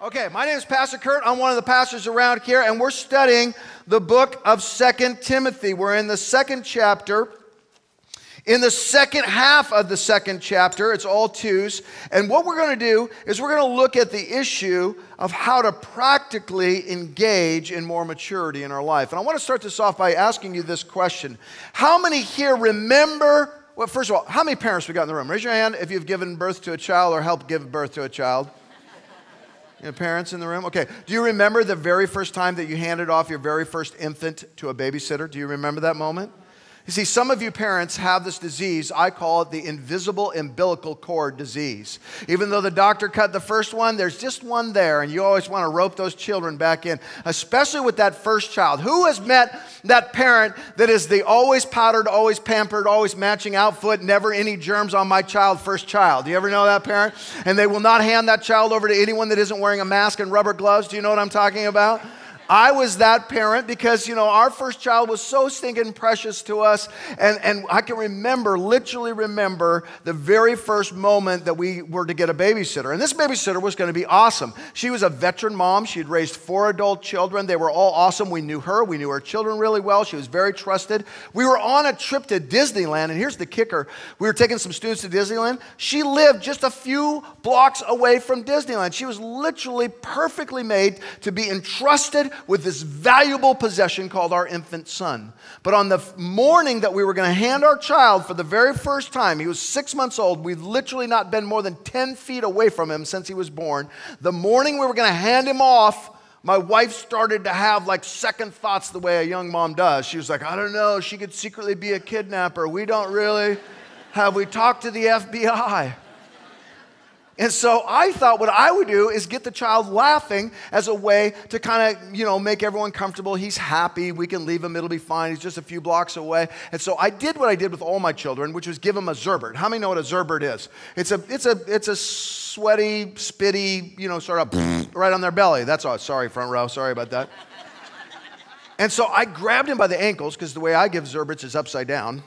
Okay, my name is Pastor Curt. I'm one of the pastors around here, and we're studying the book of 2 Timothy. We're in the second chapter. In the second half of the second chapter, it's all twos. And what we're going to do is we're going to look at the issue of how to practically engage in more maturity in our life. And I want to start this off by asking you this question. How many here remember, well, first of all, how many parents we got in the room? Raise your hand if you've given birth to a child or helped give birth to a child. You know, parents in the room? Okay. Do you remember the very first time that you handed off your very first infant to a babysitter? Do you remember that moment? You see, some of you parents have this disease. I call it the invisible umbilical cord disease. Even though the doctor cut the first one, there's just one there, and you always want to rope those children back in, especially with that first child. Who has met that parent that is the always powdered, always pampered, always matching outfit, never any germs on my child, first child? Do you ever know that parent? And they will not hand that child over to anyone that isn't wearing a mask and rubber gloves. Do you know what I'm talking about? I was that parent because, you know, our first child was so stinking precious to us. And I can literally remember the very first moment that we were to get a babysitter. And this babysitter was going to be awesome. She was a veteran mom. She had raised 4 adult children. They were all awesome. We knew her. We knew her children really well. She was very trusted. We were on a trip to Disneyland. And here's the kicker. We were taking some students to Disneyland. She lived just a few blocks away from Disneyland. She was literally perfectly made to be entrusted with this valuable possession called our infant son. But on the morning that we were going to hand our child for the very first time, he was 6 months old. We'd literally not been more than 10 feet away from him since he was born. The morning we were going to hand him off, my wife started to have like second thoughts the way a young mom does. She was like, I don't know, she could secretly be a kidnapper. We don't really, have we talked to the FBI? And so I thought what I would do is get the child laughing as a way to kind of, you know, make everyone comfortable. He's happy. We can leave him. It'll be fine. He's just a few blocks away. And so I did what I did with all my children, which was give them a Zerbert. How many know what a Zerbert is? It's a sweaty, spitty, you know, sort of right on their belly. That's all. Sorry, front row. Sorry about that. And so I grabbed him by the ankles because the way I give Zerberts is upside down.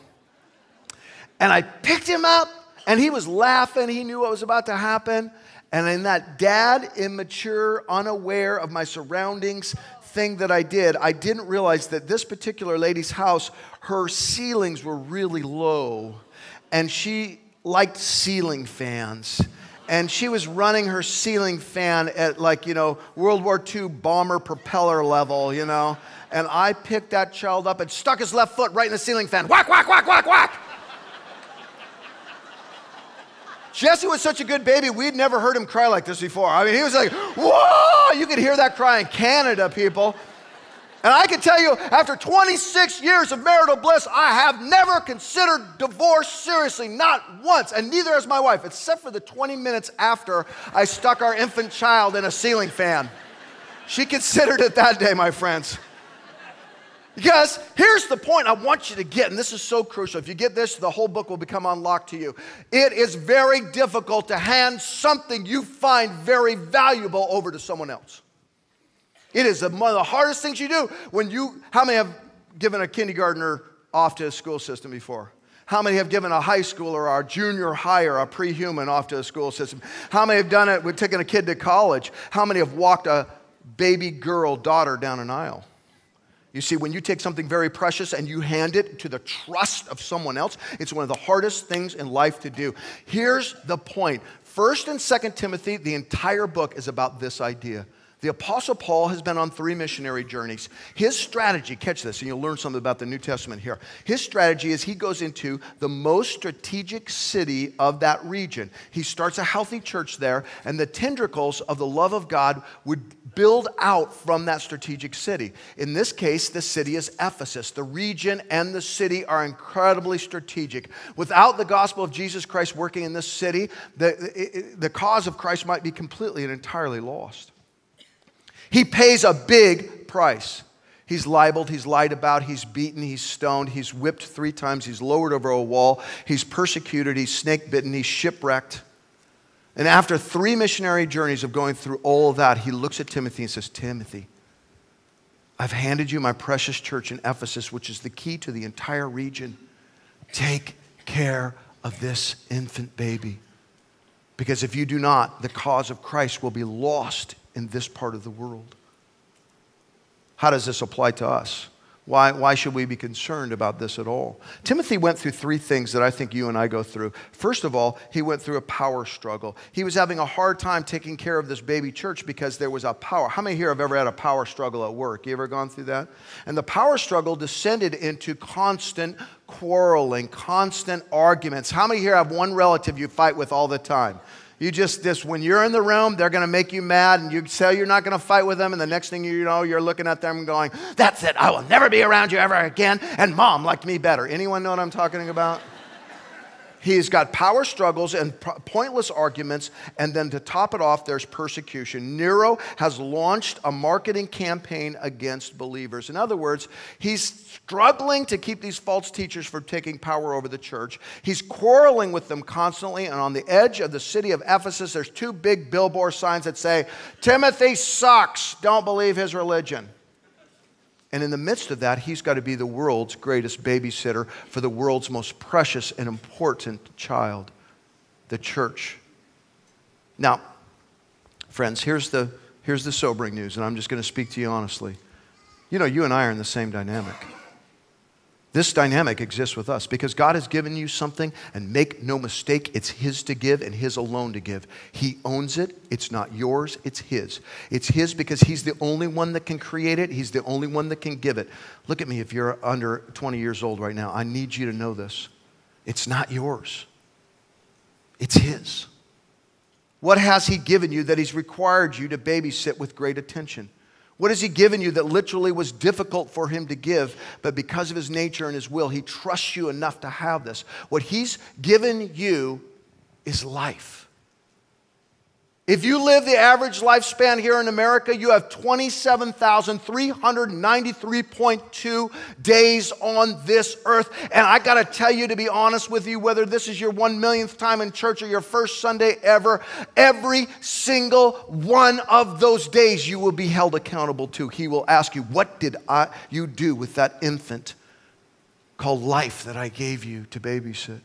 And I picked him up. And he was laughing. He knew what was about to happen. And in that dad, immature, unaware of my surroundings thing that I didn't realize that this particular lady's house, her ceilings were really low. And she liked ceiling fans. And she was running her ceiling fan at like, you know, World War II bomber propeller level, you know. And I picked that child up and stuck his left foot right in the ceiling fan. Whack, whack, whack, whack, whack. Jesse was such a good baby, we'd never heard him cry like this before. I mean, he was like, whoa! You could hear that cry in Canada, people. And I can tell you, after 26 years of marital bliss, I have never considered divorce seriously, not once, and neither has my wife, except for the 20 minutes after I stuck our infant child in a ceiling fan. She considered it that day, my friends. Because here's the point I want you to get, and this is so crucial. If you get this, the whole book will become unlocked to you. It is very difficult to hand something you find very valuable over to someone else. It is one of the hardest things you do how many have given a kindergartner off to a school system before? How many have given a high schooler or a junior high or a pre-human off to a school system? How many have done it with taking a kid to college? How many have walked a baby girl daughter down an aisle? You see, when you take something very precious and you hand it to the trust of someone else, it's one of the hardest things in life to do. Here's the point. 1st and 2nd Timothy, the entire book is about this idea. The Apostle Paul has been on 3 missionary journeys. His strategy, catch this, and you'll learn something about the New Testament here. His strategy is he goes into the most strategic city of that region. He starts a healthy church there, and the tendrils of the love of God would build out from that strategic city. In this case, the city is Ephesus. The region and the city are incredibly strategic. Without the gospel of Jesus Christ working in this city, the cause of Christ might be completely and entirely lost. He pays a big price. He's libeled, he's lied about, he's beaten, he's stoned, he's whipped 3 times, he's lowered over a wall, he's persecuted, he's snake bitten, he's shipwrecked. And after 3 missionary journeys of going through all of that, he looks at Timothy and says, Timothy, I've handed you my precious church in Ephesus, which is the key to the entire region. Take care of this infant baby. Because if you do not, the cause of Christ will be lost in this part of the world. How does this apply to us? Why should we be concerned about this at all? Timothy went through three things that I think you and I go through. First of all, he went through a power struggle. He was having a hard time taking care of this baby church because there was a power. How many here have ever had a power struggle at work? You ever gone through that? And the power struggle descended into constant quarreling, constant arguments. How many here have one relative you fight with all the time? You just, when you're in the room, they're going to make you mad, and you say you're not going to fight with them, and the next thing you know, you're looking at them and going, that's it, I will never be around you ever again, and Mom liked me better. Anyone know what I'm talking about? He's got power struggles and pointless arguments, and then to top it off, there's persecution. Nero has launched a marketing campaign against believers. In other words, he's struggling to keep these false teachers from taking power over the church. He's quarreling with them constantly, and on the edge of the city of Ephesus, there's two big billboard signs that say, Timothy sucks, don't believe his religion. And in the midst of that, he's got to be the world's greatest babysitter for the world's most precious and important child, the church. Now, friends, here's the sobering news, and I'm just going to speak to you honestly. You know, you and I are in the same dynamic. This dynamic exists with us because God has given you something, and make no mistake, it's His to give and His alone to give. He owns it. It's not yours. It's His. It's His because He's the only one that can create it. He's the only one that can give it. Look at me if you're under 20 years old right now. I need you to know this. It's not yours. It's His. What has He given you that He's required you to babysit with great attention? What has He given you that literally was difficult for Him to give, but because of His nature and His will, He trusts you enough to have this? What He's given you is life. If you live the average lifespan here in America, you have 27,393.2 days on this earth. And I got to tell you, to be honest with you, whether this is your 1,000,000th time in church or your first Sunday ever, every single one of those days you will be held accountable to. He will ask you, what did you do with that infant called life that I gave you to babysit?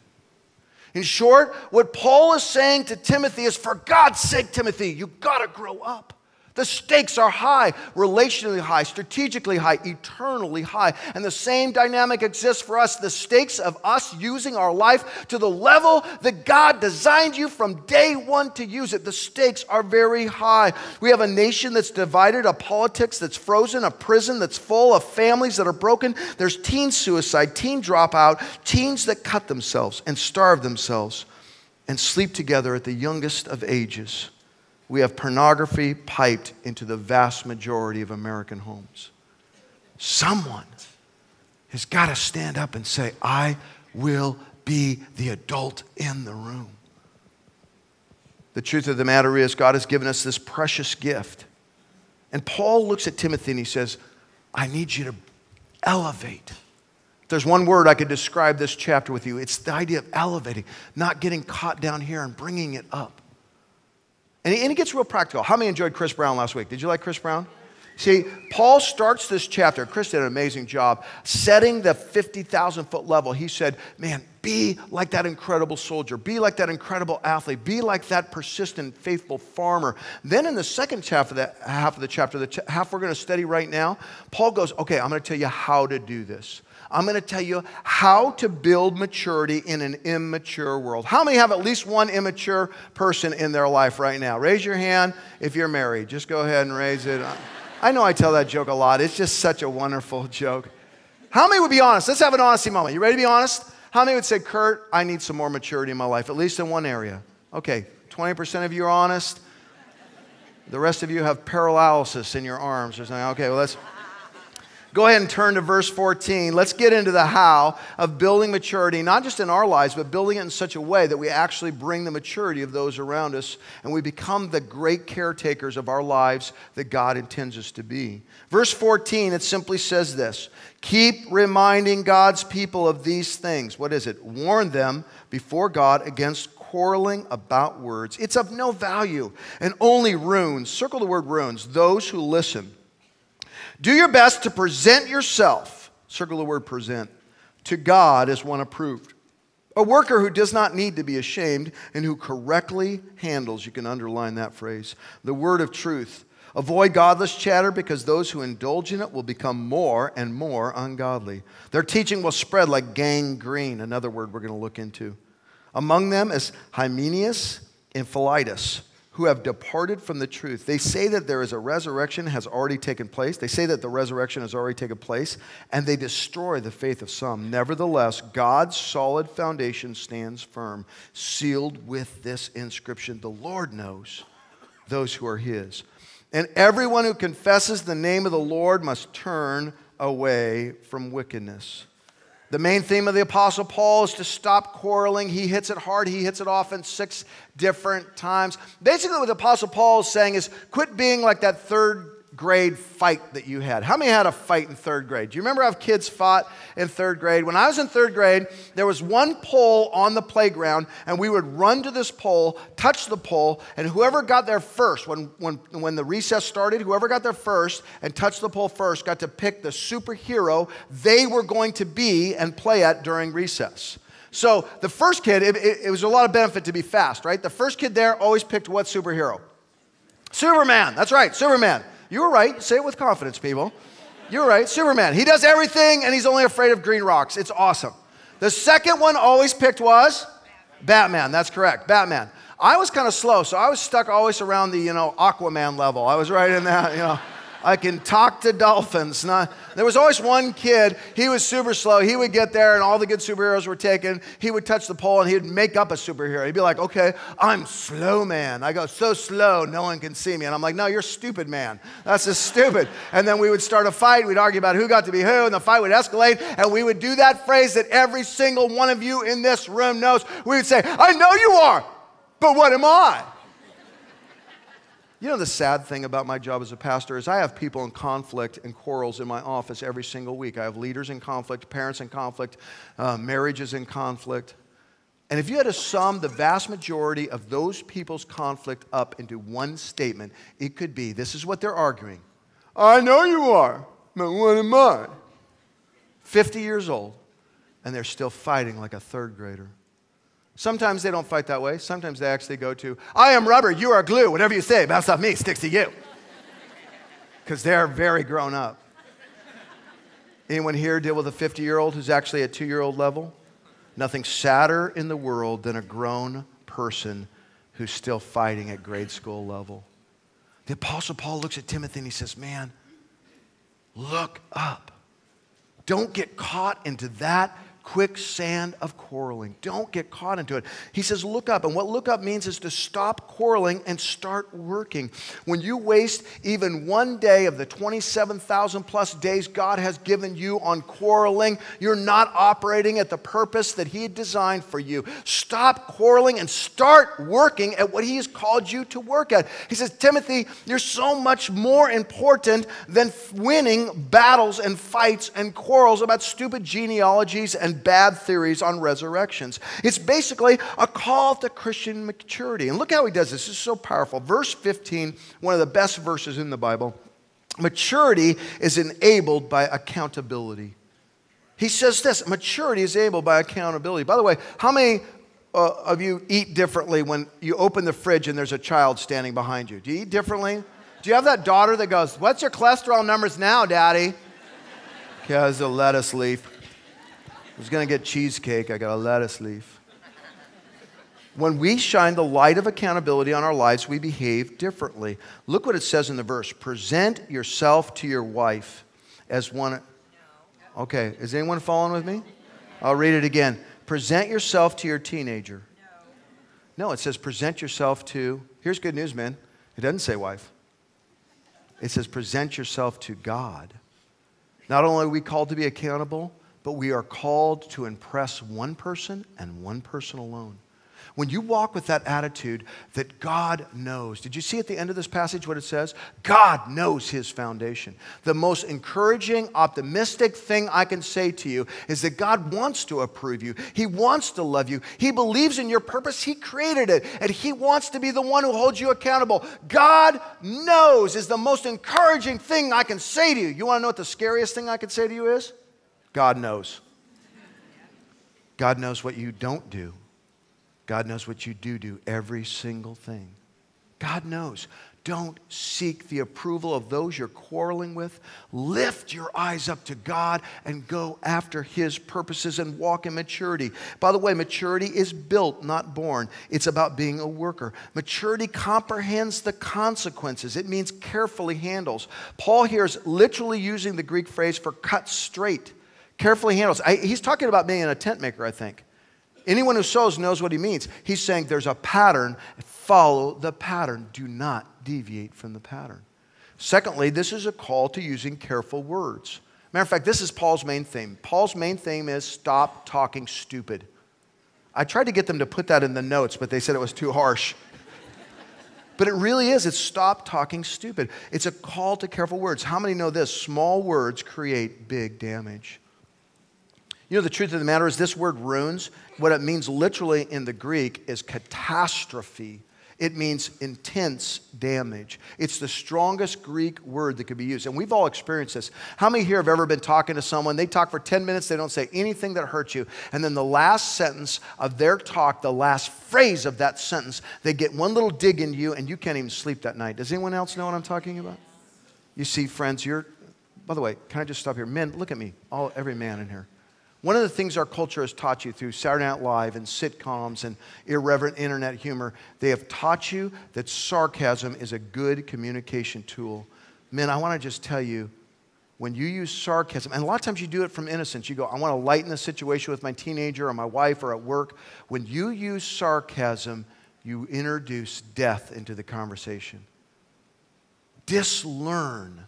In short, what Paul is saying to Timothy is, for God's sake, Timothy, you've got to grow up. The stakes are high, relationally high, strategically high, eternally high. And the same dynamic exists for us. The stakes of us using our life to the level that God designed you from day one to use it. The stakes are very high. We have a nation that's divided, a politics that's frozen, a prison that's full, of families that are broken. There's teen suicide, teen dropout, teens that cut themselves and starve themselves and sleep together at the youngest of ages. We have pornography piped into the vast majority of American homes. Someone has got to stand up and say, I will be the adult in the room. The truth of the matter is, God has given us this precious gift. And Paul looks at Timothy and he says, I need you to elevate. If there's one word I could describe this chapter with you, it's the idea of elevating, not getting caught down here and bringing it up. And it gets real practical. How many enjoyed Chris Brown last week? Did you like Chris Brown? See, Paul starts this chapter. Chris did an amazing job setting the 50,000-foot level. He said, man, be like that incredible soldier. Be like that incredible athlete. Be like that persistent, faithful farmer. Then in the second half of the chapter, the half we're going to study right now, Paul goes, okay, I'm going to tell you how to do this. I'm going to tell you how to build maturity in an immature world. How many have at least one immature person in their life right now? Raise your hand if you're married. Just go ahead and raise it. I know I tell that joke a lot. It's just such a wonderful joke. How many would be honest? Let's have an honesty moment. You ready to be honest? How many would say, Curt, I need some more maturity in my life, at least in one area? Okay, 20% of you are honest. The rest of you have paralysis in your arms or something. Okay, well, let's go ahead and turn to verse 14. Let's get into the how of building maturity, not just in our lives, but building it in such a way that we actually bring the maturity of those around us and we become the great caretakers of our lives that God intends us to be. Verse 14, it simply says this, keep reminding God's people of these things. What is it? Warn them before God against quarreling about words. It's of no value and only ruins, circle the word ruins, those who listen. Do your best to present yourself, circle the word present, to God as one approved, A worker who does not need to be ashamed and who correctly handles, you can underline that phrase, the word of truth. Avoid godless chatter because those who indulge in it will become more and more ungodly. Their teaching will spread like gangrene, another word we're going to look into. Among them is Hymenaeus and Philetus, who have departed from the truth. They say that there is a resurrection has already taken place. They say that the resurrection has already taken place, and they destroy the faith of some. Nevertheless, God's solid foundation stands firm, sealed with this inscription: the Lord knows those who are his. And everyone who confesses the name of the Lord must turn away from wickedness. The main theme of the Apostle Paul is to stop quarreling. He hits it hard. He hits it often 6 different times. Basically, what the Apostle Paul is saying is quit being like that third grade fight that you had. How many had a fight in third grade? Do you remember how kids fought in third grade? When I was in third grade, there was one pole on the playground, and we would run to this pole, touch the pole, and whoever got there first, when the recess started, whoever got there first and touched the pole first got to pick the superhero they were going to be and play at during recess. So the first kid, it was a lot of benefit to be fast, right? The first kid there always picked what superhero? Superman. That's right, Superman. You were right. Say it with confidence, people. You were right. Superman. He does everything, and he's only afraid of green rocks. It's awesome. The second one always picked was? Batman. That's correct. Batman. I was kind of slow, so I was stuck always around the, Aquaman level. I was right in that, I can talk to dolphins. There was always one kid, he was super slow. He would get there and all the good superheroes were taken. He would touch the pole and he would make up a superhero. He'd be like, okay, I'm slow man. I go so slow, no one can see me. And I'm like, no, you're stupid man. That's just stupid. And then we would start a fight. We'd argue about who got to be who, and the fight would escalate. And we would do that phrase that every single one of you in this room knows. We would say, I know you are, but what am I? You know, the sad thing about my job as a pastor is I have people in conflict and quarrels in my office every single week. I have leaders in conflict, parents in conflict, marriages in conflict. And if you had to sum the vast majority of those people's conflict up into one statement, it could be, this is what they're arguing. I know you are, but what am I? 50 years old, and they're still fighting like a third grader. Sometimes they don't fight that way. Sometimes they actually go to, I am rubber, you are glue. Whatever you say, bounce off me, sticks to you. Because they're very grown up. Anyone here deal with a 50-year-old who's actually at 2-year-old level? Nothing sadder in the world than a grown person who's still fighting at grade school level. The Apostle Paul looks at Timothy and he says, man, look up. Don't get caught into that quicksand of quarreling. Don't get caught into it. He says, look up. And what look up means is to stop quarreling and start working. When you waste even one day of the 27,000 plus days God has given you on quarreling, you're not operating at the purpose that He had designed for you. Stop quarreling and start working at what He has called you to work at. He says, Timothy, you're so much more important than winning battles and fights and quarrels about stupid genealogies and bad theories on resurrections. It's basically a call to Christian maturity. And look how he does this. This is so powerful. Verse 15, one of the best verses in the Bible. Maturity is enabled by accountability. He says this, maturity is enabled by accountability. By the way, how many of you eat differently when you open the fridge and there's a child standing behind you? Do you eat differently? Do you have that daughter that goes, what's your cholesterol numbers now, Daddy? Because a lettuce leaf. I was going to get cheesecake. I got a lettuce leaf. When we shine the light of accountability on our lives, we behave differently. Look what it says in the verse. Present yourself to your wife as one. Okay, is anyone following with me? I'll read it again. Present yourself to your teenager. No, it says present yourself to. Here's good news, man. It doesn't say wife. It says present yourself to God. Not only are we called to be accountable, but we are called to impress one person and one person alone. When you walk with that attitude that God knows, did you see at the end of this passage what it says? God knows His foundation. The most encouraging, optimistic thing I can say to you is that God wants to approve you. He wants to love you. He believes in your purpose. He created it. And He wants to be the one who holds you accountable. God knows is the most encouraging thing I can say to you. You want to know what the scariest thing I can say to you is? God knows. God knows what you don't do. God knows what you do, every single thing. God knows. Don't seek the approval of those you're quarreling with. Lift your eyes up to God and go after His purposes and walk in maturity. By the way, maturity is built, not born. It's about being a worker. Maturity comprehends the consequences. It means carefully handles. Paul here is literally using the Greek phrase for cut straight. Carefully handles. He's talking about being a tent maker, I think. Anyone who sews knows what he means. He's saying there's a pattern. Follow the pattern. Do not deviate from the pattern. Secondly, this is a call to using careful words. Matter of fact, this is Paul's main theme. Paul's main theme is stop talking stupid. I tried to get them to put that in the notes, but they said it was too harsh. But it really is. It's stop talking stupid. It's a call to careful words. How many know this? Small words create big damage. You know, the truth of the matter is this word ruins, what it means literally in the Greek is catastrophe. It means intense damage. It's the strongest Greek word that could be used. And we've all experienced this. How many here have ever been talking to someone? They talk for 10 minutes. They don't say anything that hurts you. And then the last sentence of their talk, the last phrase of that sentence, they get one little dig into you and you can't even sleep that night. Does anyone else know what I'm talking about? You see, friends, by the way, can I just stop here? Men, look at me. Every man in here. One of the things our culture has taught you through Saturday Night Live and sitcoms and irreverent internet humor, they have taught you that sarcasm is a good communication tool. Men, I want to just tell you, when you use sarcasm, and a lot of times you do it from innocence. You go, I want to lighten the situation with my teenager or my wife or at work. When you use sarcasm, you introduce death into the conversation. Dislearn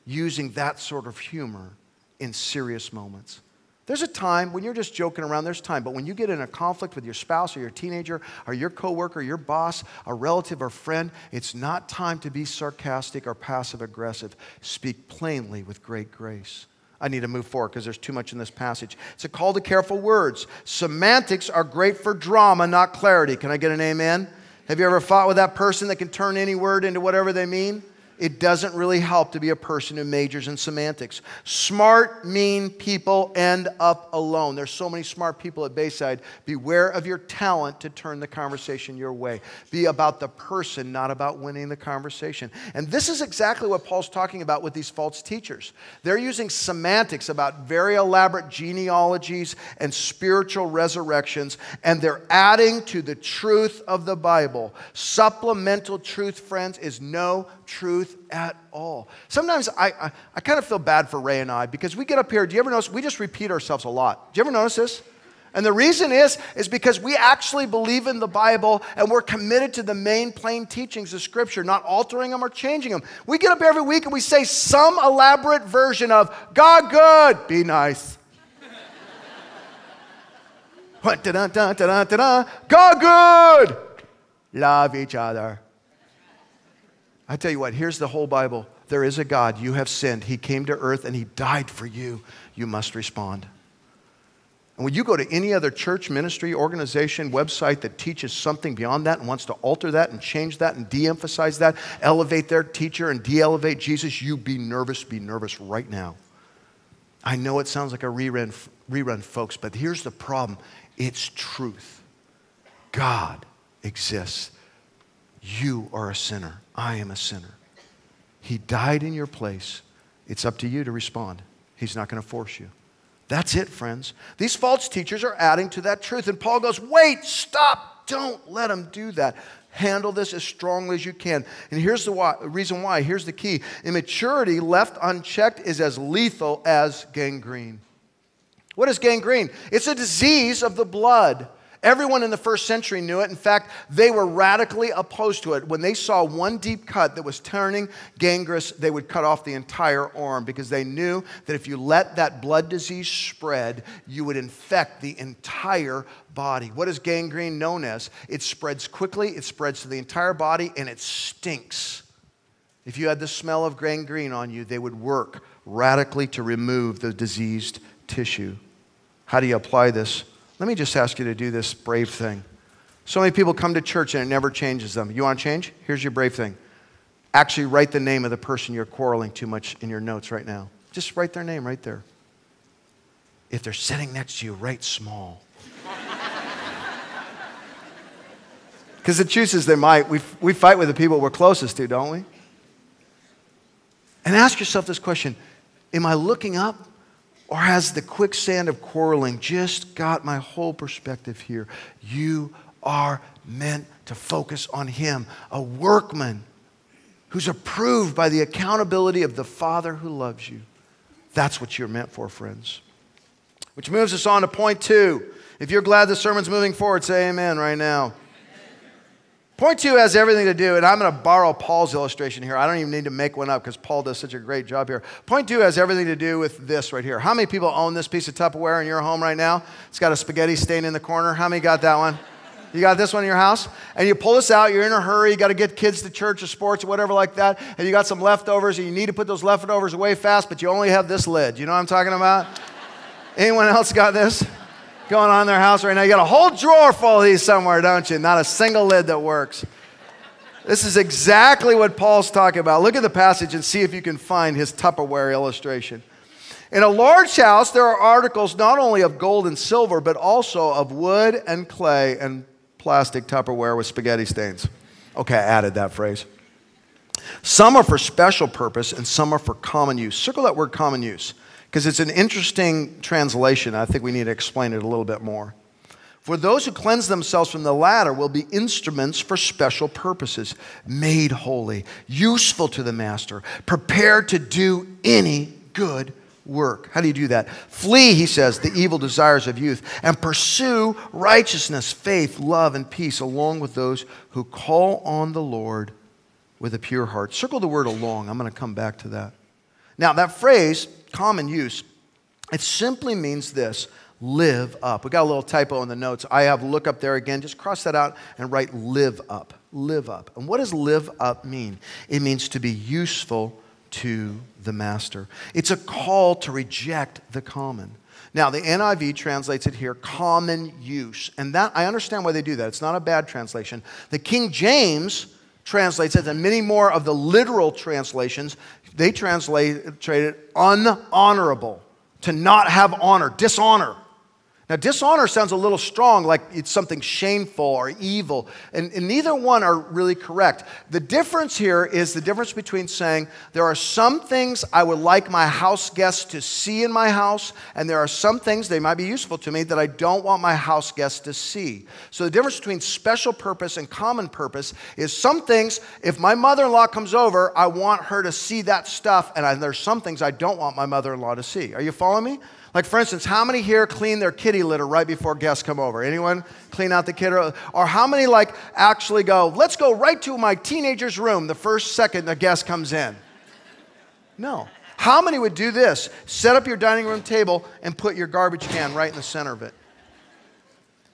using that sort of humor in serious moments. There's a time when you're just joking around, there's time. But when you get in a conflict with your spouse or your teenager or your coworker, your boss, a relative or friend, it's not time to be sarcastic or passive aggressive. Speak plainly with great grace. I need to move forward because there's too much in this passage. It's a call to careful words. Semantics are great for drama, not clarity. Can I get an amen? Have you ever fought with that person that can turn any word into whatever they mean? It doesn't really help to be a person who majors in semantics. Smart, mean people end up alone. There's so many smart people at Bayside. Beware of your talent to turn the conversation your way. Be about the person, not about winning the conversation. And this is exactly what Paul's talking about with these false teachers. They're using semantics about very elaborate genealogies and spiritual resurrections, and they're adding to the truth of the Bible. Supplemental truth, friends, is no truth at all. Sometimes I kind of feel bad for Ray and I because we get up here. Do you ever notice we just repeat ourselves a lot? Do you ever notice this? And the reason is because we actually believe in the Bible and we're committed to the main plain teachings of Scripture, not altering them or changing them. We get up here every week and we say some elaborate version of God good, be nice. God good, love each other. I tell you what, here's the whole Bible. There is a God. You have sinned. He came to earth and He died for you. You must respond. And when you go to any other church, ministry, organization, website that teaches something beyond that and wants to alter that and change that and de-emphasize that, elevate their teacher and de-elevate Jesus, you be nervous right now. I know it sounds like a rerun, folks, but here's the problem. It's truth. God exists. You are a sinner. I am a sinner. He died in your place. It's up to you to respond. He's not going to force you. That's it, friends. These false teachers are adding to that truth. And Paul goes, wait, stop. Don't let them do that. Handle this as strongly as you can. And here's the reason why. Here's the key. Immaturity left unchecked is as lethal as gangrene. What is gangrene? It's a disease of the blood. Everyone in the first century knew it. In fact, they were radically opposed to it. When they saw one deep cut that was turning gangrenous, they would cut off the entire arm because they knew that if you let that blood disease spread, you would infect the entire body. What is gangrene known as? It spreads quickly, it spreads to the entire body, and it stinks. If you had the smell of gangrene on you, they would work radically to remove the diseased tissue. How do you apply this? Let me just ask you to do this brave thing. So many people come to church and it never changes them. You want to change? Here's your brave thing. Actually write the name of the person you're quarreling too much in your notes right now. Just write their name right there. If they're sitting next to you, write small. Because the truth is they might. We fight with the people we're closest to, don't we? And ask yourself this question. Am I looking up? Or has the quicksand of quarreling just got my whole perspective here? You are meant to focus on him, a workman who's approved by the accountability of the Father who loves you. That's what you're meant for, friends. Which moves us on to point 2. If you're glad the sermon's moving forward, say amen right now. Point 2 has everything to do, and I'm going to borrow Paul's illustration here. I don't even need to make one up because Paul does such a great job here. Point 2 has everything to do with this right here. How many people own this piece of Tupperware in your home right now? It's got a spaghetti stain in the corner. How many got that one? You got this one in your house? And you pull this out, you're in a hurry, you got to get kids to church or sports or whatever like that, and you got some leftovers, and you need to put those leftovers away fast, but you only have this lid. You know what I'm talking about? Anyone else got this going on in their house right now? You got a whole drawer full of these somewhere, don't you? Not a single lid that works. This is exactly what Paul's talking about. Look at the passage and see if you can find his Tupperware illustration. In a large house, there are articles not only of gold and silver, but also of wood and clay and plastic Tupperware with spaghetti stains. Okay, I added that phrase. Some are for special purpose and some are for common use. Circle that word common use because it's an interesting translation. I think we need to explain it a little bit more. For those who cleanse themselves from the latter will be instruments for special purposes, made holy, useful to the master, prepared to do any good work. How do you do that? Flee, he says, the evil desires of youth and pursue righteousness, faith, love, and peace along with those who call on the Lord with a pure heart. Circle the word along. I'm going to come back to that. Now, that phrase, common use, it simply means this: live up. We got a little typo in the notes. I have look up there again. Just cross that out and write live up. Live up. And what does live up mean? It means to be useful to the master. It's a call to reject the common. Now, the NIV translates it here, common use. And that, I understand why they do that. It's not a bad translation. The King James translates it, and many more of the literal translations, they translate it unhonorable, to not have honor, dishonor. Now, dishonor sounds a little strong, like it's something shameful or evil, and neither one are really correct. The difference here is the difference between saying there are some things I would like my house guests to see in my house, and there are some things, they might be useful to me, that I don't want my house guests to see. So the difference between special purpose and common purpose is some things, if my mother-in-law comes over, I want her to see that stuff, and there's some things I don't want my mother-in-law to see. Are you following me? Like, for instance, how many here clean their kitty litter right before guests come over? Anyone clean out the kitty? Or how many, like, actually go, let's go right to my teenager's room the first second the guest comes in? No. How many would do this? Set up your dining room table and put your garbage can right in the center of it.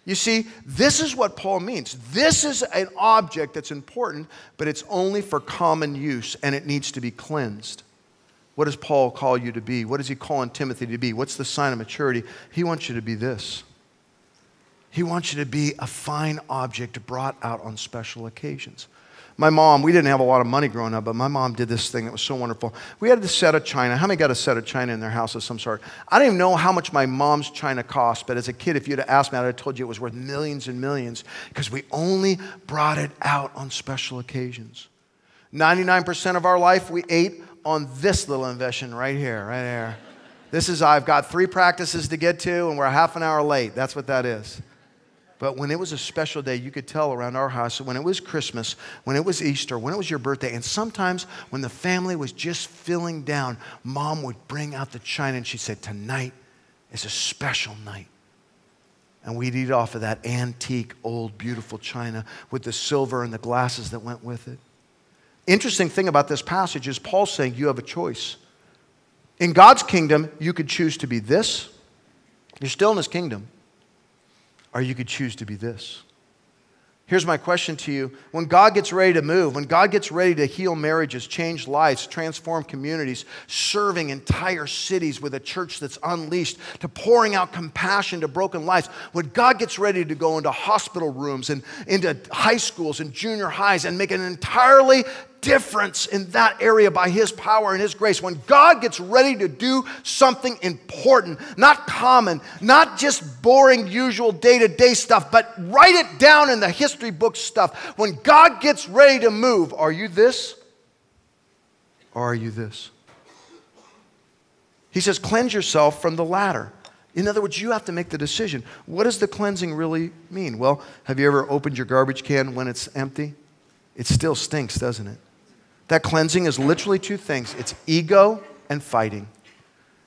You see, this is what Paul means. This is an object that's important, but it's only for common use, and it needs to be cleansed. What does Paul call you to be? What is he calling Timothy to be? What's the sign of maturity? He wants you to be this. He wants you to be a fine object brought out on special occasions. My mom, we didn't have a lot of money growing up, but my mom did this thing that was so wonderful. We had this set of china. How many got a set of china in their house of some sort? I don't even know how much my mom's china cost, but as a kid, if you'd have asked me, I'd have told you it was worth millions and millions because we only brought it out on special occasions. 99% of our life, we ate on this little invention right here, right here. This is, I've got 3 practices to get to, and we're half an hour late. That's what that is. But when it was a special day, you could tell around our house, when it was Christmas, when it was Easter, when it was your birthday, and sometimes when the family was just filling down, Mom would bring out the china, and she'd say, tonight is a special night. And we'd eat off of that antique, old, beautiful china with the silver and the glasses that went with it. Interesting thing about this passage is Paul saying you have a choice. In God's kingdom, you could choose to be this. You're still in his kingdom. Or you could choose to be this. Here's my question to you. When God gets ready to move, when God gets ready to heal marriages, change lives, transform communities, serving entire cities with a church that's unleashed, to pouring out compassion to broken lives, when God gets ready to go into hospital rooms and into high schools and junior highs and make an entirely difference in that area by His power and His grace. When God gets ready to do something important, not common, not just boring, usual day-to-day stuff, but write it down in the history book stuff. When God gets ready to move, are you this or are you this? He says, cleanse yourself from the latter. In other words, you have to make the decision. What does the cleansing really mean? Well, have you ever opened your garbage can when it's empty? It still stinks, doesn't it? That cleansing is literally two things. It's ego and fighting.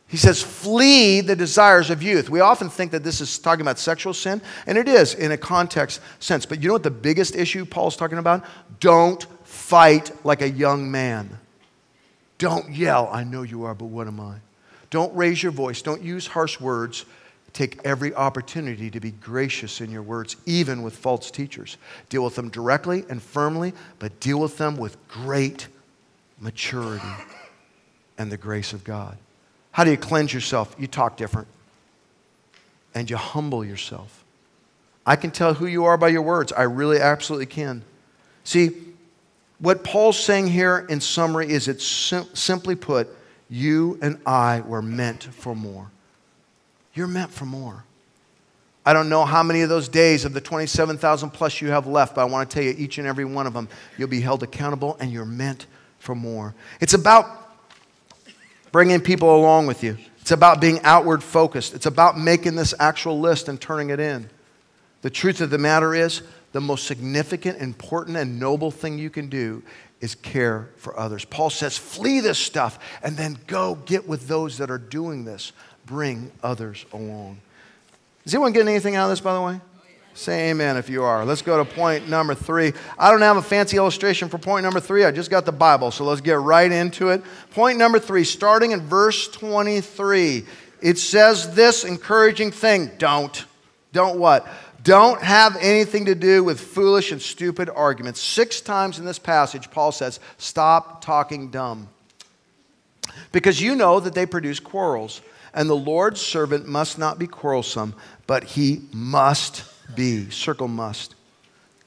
He says, flee the desires of youth. We often think that this is talking about sexual sin, and it is in a context sense. But you know what the biggest issue Paul's talking about? Don't fight like a young man. Don't yell, I know you are, but what am I? Don't raise your voice. Don't use harsh words. Take every opportunity to be gracious in your words, even with false teachers. Deal with them directly and firmly, but deal with them with great maturity and the grace of God. How do you cleanse yourself? You talk different. And you humble yourself. I can tell who you are by your words. I really absolutely can. See, what Paul's saying here in summary is it's simply put, you and I were meant for more. You're meant for more. I don't know how many of those days of the 27,000 plus you have left, but I want to tell you each and every one of them, you'll be held accountable and you're meant for more. It's about bringing people along with you. It's about being outward focused. It's about making this actual list and turning it in. The truth of the matter is, the most significant, important, and noble thing you can do is care for others. Paul says, flee this stuff and then go get with those that are doing this. Bring others along. Is anyone getting anything out of this, by the way? Say amen if you are. Let's go to point number 3. I don't have a fancy illustration for point number 3. I just got the Bible, so let's get right into it. Point number 3, starting in verse 23. It says this encouraging thing. Don't what? Don't have anything to do with foolish and stupid arguments. 6 times in this passage, Paul says, stop talking dumb. Because you know that they produce quarrels. And the Lord's servant must not be quarrelsome, but he must be, circle must,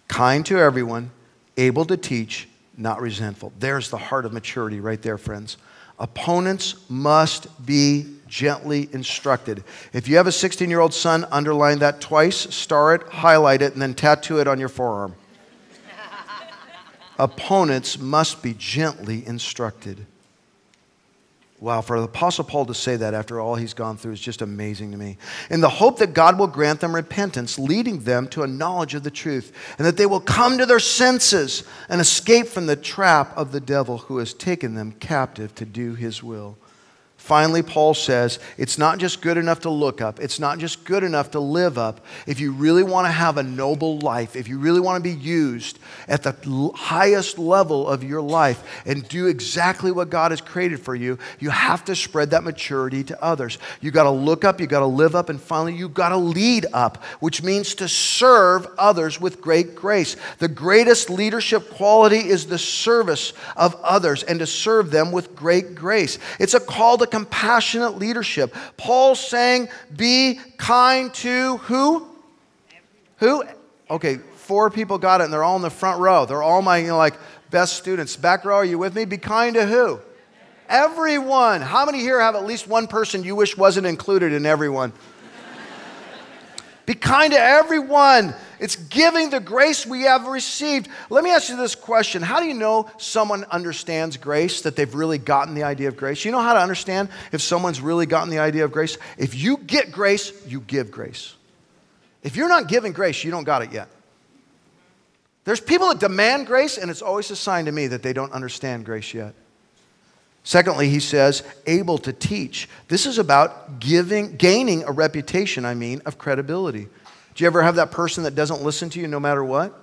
kind to everyone, able to teach, not resentful. There's the heart of maturity right there, friends. Opponents must be gently instructed. If you have a 16-year-old son, underline that twice, star it, highlight it, and then tattoo it on your forearm. Opponents must be gently instructed. Wow, for the Apostle Paul to say that after all he's gone through is just amazing to me. In the hope that God will grant them repentance, leading them to a knowledge of the truth, and that they will come to their senses and escape from the trap of the devil who has taken them captive to do his will. Finally, Paul says, it's not just good enough to look up. It's not just good enough to live up. If you really want to have a noble life, if you really want to be used at the highest level of your life and do exactly what God has created for you, you have to spread that maturity to others. You got to look up, you got to live up, and finally you got to lead up, which means to serve others with great grace. The greatest leadership quality is the service of others and to serve them with great grace. It's a call to compassionate leadership. Paul's saying, be kind to who? Who? Okay, 4 people got it, and they're all in the front row. They're all my, best students. Back row, are you with me? Be kind to who? Everyone. How many here have at least one person you wish wasn't included in everyone? Be kind to everyone. It's giving the grace we have received. Let me ask you this question. How do you know someone understands grace, that they've really gotten the idea of grace? You know how to understand if someone's really gotten the idea of grace? If you get grace, you give grace. If you're not giving grace, you don't got it yet. There's people that demand grace, and it's always a sign to me that they don't understand grace yet. Secondly, he says, able to teach. This is about gaining a reputation, of credibility. Do you ever have that person that doesn't listen to you no matter what?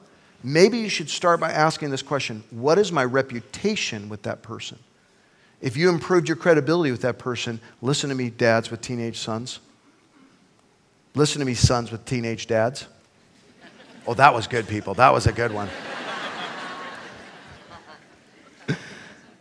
Maybe you should start by asking this question, what is my reputation with that person? If you improved your credibility with that person, listen to me, dads with teenage sons. Listen to me, sons with teenage dads. Oh, that was good, people. That was a good one.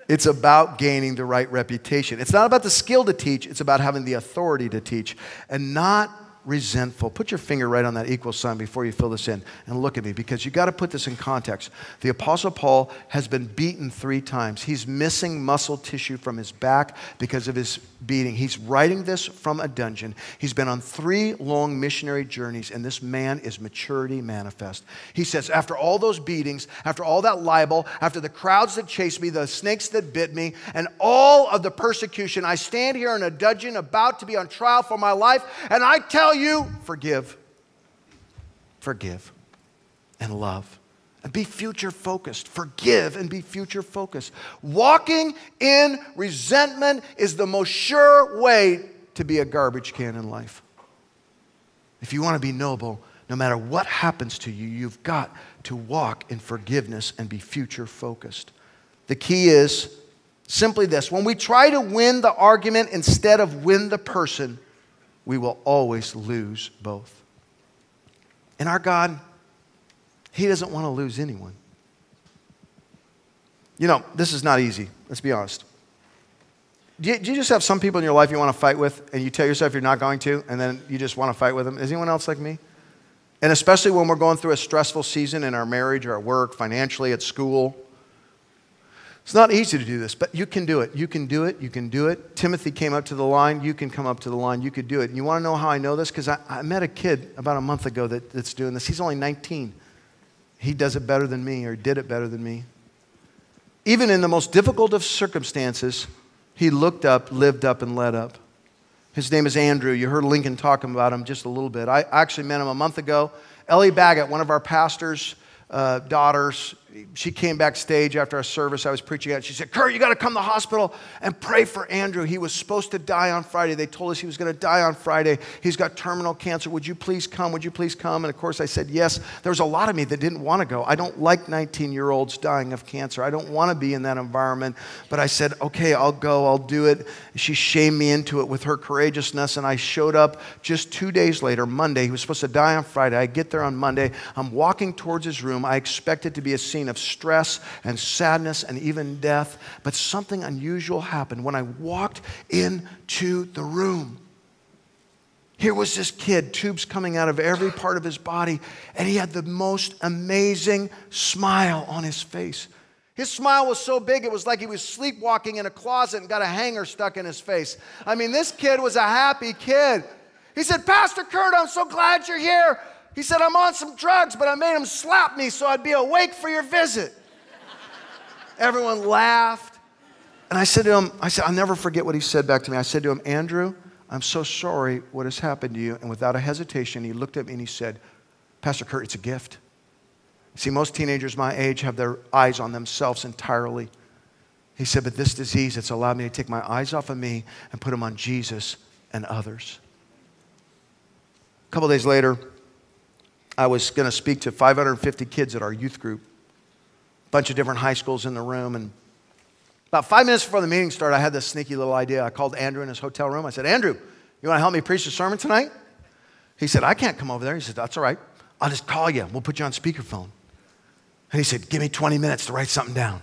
It's about gaining the right reputation. It's not about the skill to teach. It's about having the authority to teach. And not resentful. Put your finger right on that equal sign before you fill this in and look at me, because you got to put this in context. The Apostle Paul has been beaten 3 times. He's missing muscle tissue from his back because of his beating. He's writing this from a dungeon. He's been on 3 long missionary journeys, and this man is maturity manifest. He says, after all those beatings, after all that libel, after the crowds that chased me, the snakes that bit me, and all of the persecution, I stand here in a dungeon about to be on trial for my life, and I tell you, forgive, and love. And be future focused. Forgive and be future focused. Walking in resentment is the most sure way to be a garbage can in life. If you want to be noble, no matter what happens to you, you've got to walk in forgiveness and be future focused. The key is simply this: when we try to win the argument instead of win the person, we will always lose both. And our God, He doesn't want to lose anyone. You know, this is not easy. Let's be honest. Do you just have some people in your life you want to fight with, and you tell yourself you're not going to, and then you just want to fight with them? Is anyone else like me? And especially when we're going through a stressful season in our marriage or at work, financially, at school. It's not easy to do this, but you can do it. You can do it. You can do it. Timothy came up to the line. You can come up to the line. You could do it. And you want to know how I know this? Because I met a kid about a month ago that's doing this. He's only 19. He does it better than me, or did it better than me. Even in the most difficult of circumstances, he looked up, lived up, and led up. His name is Andrew. You heard Lincoln talking about him just a little bit. I actually met him a month ago. Ellie Baggett, one of our pastor's daughters, she came backstage after our service I was preaching at. She said, "Curt, you got to come to the hospital and pray for Andrew. He was supposed to die on Friday. They told us he was going to die on Friday. He's got terminal cancer. Would you please come? Would you please come?" And of course I said yes. There was a lot of me that didn't want to go. I don't like 19-year-olds dying of cancer. I don't want to be in that environment. But I said, okay, I'll go. I'll do it. She shamed me into it with her courageousness, and I showed up just 2 days later, Monday. He was supposed to die on Friday. I get there on Monday. I'm walking towards his room. I expect it to be a scene of stress and sadness and even death. But something unusual happened when I walked into the room. Here was this kid, tubes coming out of every part of his body, and he had the most amazing smile on his face. His smile was so big, it was like he was sleepwalking in a closet and got a hanger stuck in his face. I mean, this kid was a happy kid. He said, "Pastor Curt, I'm so glad you're here." He said, "I'm on some drugs, but I made him slap me so I'd be awake for your visit." Everyone laughed. And I said to him, I'll never forget what he said back to me. I said to him, "Andrew, I'm so sorry what has happened to you." And without a hesitation, he looked at me and he said, "Pastor Curt, it's a gift." See, most teenagers my age have their eyes on themselves entirely. He said, "But this disease, it's allowed me to take my eyes off of me and put them on Jesus and others." A couple days later, I was going to speak to 550 kids at our youth group. A bunch of different high schools in the room. And about 5 minutes before the meeting started, I had this sneaky little idea. I called Andrew in his hotel room. I said, "Andrew, you want to help me preach the sermon tonight?" He said, "I can't come over there." He said, "That's all right. I'll just call you. We'll put you on speakerphone." And he said, "Give me 20 minutes to write something down."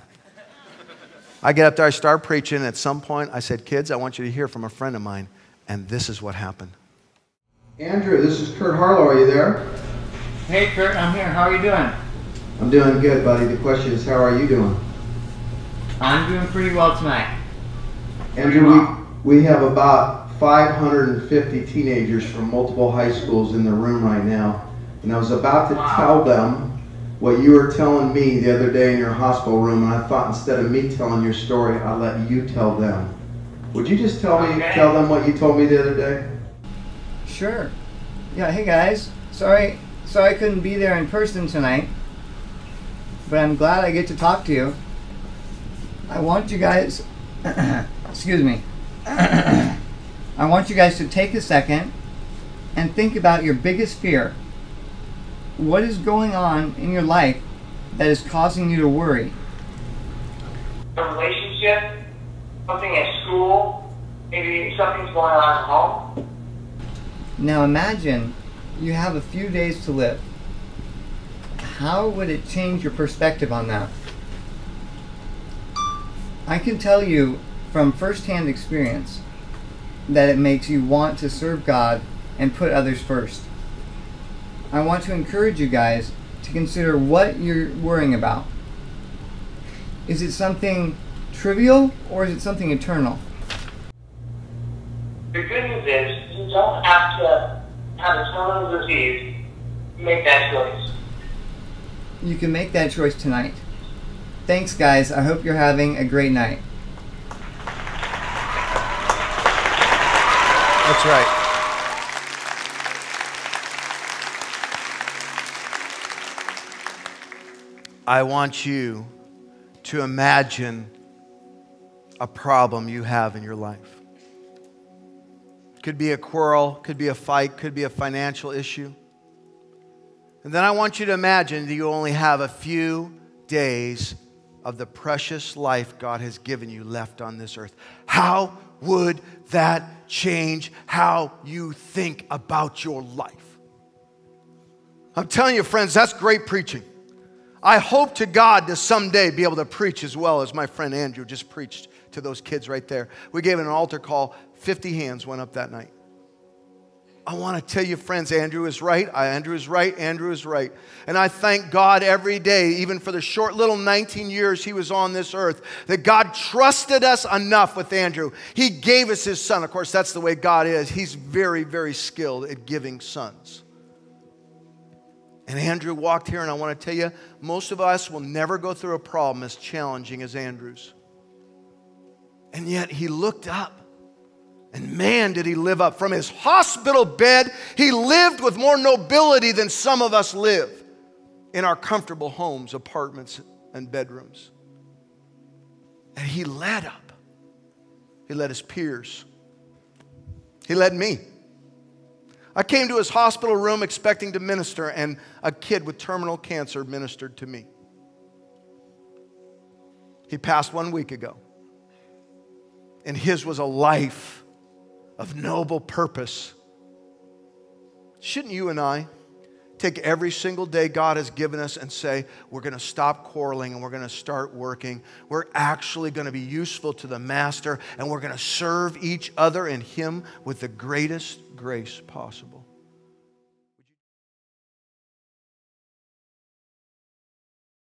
I get up there, I start preaching, and at some point I said, "Kids, I want you to hear from a friend of mine." And this is what happened. "Andrew, this is Curt Harlow. Are you there?" "Hey, Curt, I'm here. How are you doing?" "I'm doing good, buddy. The question is, how are you doing?" "I'm doing pretty well tonight." "Andrew, we have about 550 teenagers from multiple high schools in the room right now. And I was about to tell them what you were telling me the other day in your hospital room, and I thought instead of me telling your story, I'd let you tell them. Would you just tell them what you told me the other day?" "Sure. Yeah, hey guys. Sorry I couldn't be there in person tonight, but I'm glad I get to talk to you. I want you guys, excuse me, I want you guys to take a second and think about your biggest fear. What is going on in your life that is causing you to worry? A relationship, something at school, maybe something's going on at home." Now imagine you have a few days to live. How would it change your perspective on that? I can tell you from firsthand experience that it makes you want to serve God and put others first. I want to encourage you guys to consider what you're worrying about. Is it something trivial or is it something eternal? The good news is you don't have to have a terminal disease to make that choice. You can make that choice tonight. Thanks, guys. I hope you're having a great night. That's right. I want you to imagine a problem you have in your life. Could be a quarrel, could be a fight, could be a financial issue. And then I want you to imagine that you only have a few days of the precious life God has given you left on this earth. How would that change how you think about your life? I'm telling you, friends, that's great preaching. I hope to God to someday be able to preach as well as my friend Andrew just preached to those kids right there. We gave an altar call. 50 hands went up that night. I want to tell you, friends, Andrew is right. Andrew is right. Andrew is right. And I thank God every day, even for the short little 19 years he was on this earth, that God trusted us enough with Andrew. He gave us his son. Of course, that's the way God is. He's very, very skilled at giving sons. And Andrew walked here, and I want to tell you, most of us will never go through a problem as challenging as Andrew's. And yet he looked up. And man, did he live up. From his hospital bed, he lived with more nobility than some of us live in our comfortable homes, apartments, and bedrooms. And he led up. He led his peers. He led me. I came to his hospital room expecting to minister, and a kid with terminal cancer ministered to me. He passed 1 week ago. And his was a life of noble purpose. Shouldn't you and I take every single day God has given us and say, we're going to stop quarreling and we're going to start working. We're actually going to be useful to the Master, and we're going to serve each other and Him with the greatest grace possible.